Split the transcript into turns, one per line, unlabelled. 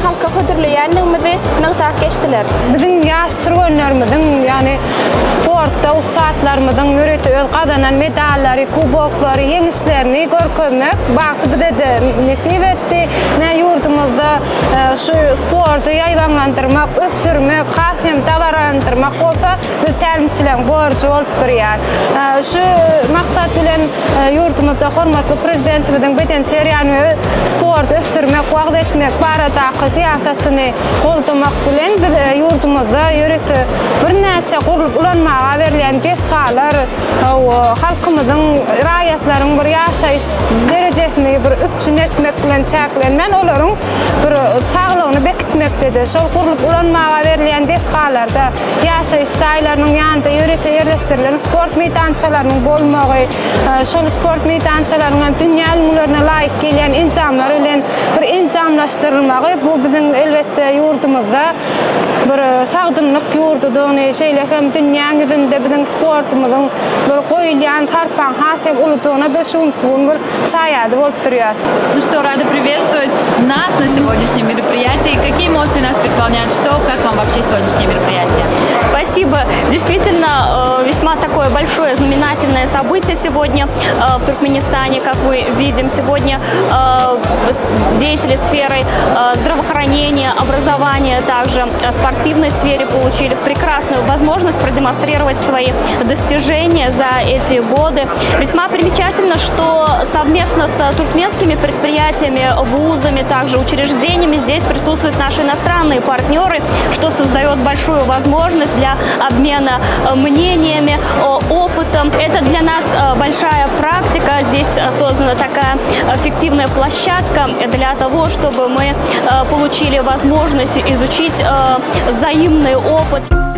halka hüdürleyenliğimizi nıgtak geçtiler.
Bizim yaş turgönlerimizin yani sportda ustatlarımızın yürütü öz kazanan medalleri, kubokları, yeňişlerini görkezmek bagty bizde motiv etdi. Ne yurdumuzda şu sportu ýaýlanlandyrmak, ösürmek, hem dawarandyrymak bolsa biz tälimçileň borçy bolup durýar. Şu maksat bilen yurdumuzda hormatly prezidentimiziň beden terýany sport ösürmek, wagt etmek barada siýasatyny goldamak bilen biz yurdumuzda ýürütü bir näçe gurup ulanmaga berilen deshalar halkymyzyň raýatlaryň bir ýaşaýyş derejesini bir üpçün etmek bilen çäklenmen olaryň bir saglygyny bekitmekdedir. Şol gurup ulanmaga berilen deshalarda ýaşaýyş jaýlarynyň ýanynda ýürütü ýerleşdirilen sport meýdançalarynyň bolmagy, şol sport meýdançalarynyň dünýä ilmlerine laýyk gelen injamlar bilen bir injamlaşdyrylmagy bu biziň elbetde yurdumuzda bir sagdynlyk ýurdudygyny şeýle hem dünýä ýüzünde biziň sportumyzyň bir goýulýan tarpan hasem uludygyna biz şuň bir şaýady bolup durýar.
Ну что, рада приветствовать нас на сегодняшнем мероприятии. Какие эмоции нас переполняют? Что, как вам вообще сегодняшнее мероприятие?
Спасибо. Действительно, весьма такое большое знаменательное событие сегодня в Туркменистане, как мы видим. Сегодня деятели сферы здравоохранения, образования, также спортивной сфере получили прекрасную возможность продемонстрировать свои достижения за эти годы. Весьма примечательно, что совместно с туркменскими предприятиями, вузами, также учреждениями здесь присутствуют наши иностранные партнеры, что создает большую возможность для обмена мнениями, опытом. Это для нас большая практика. Здесь создана такая фиктивная площадка для того, чтобы мы получили возможность изучить взаимный опыт.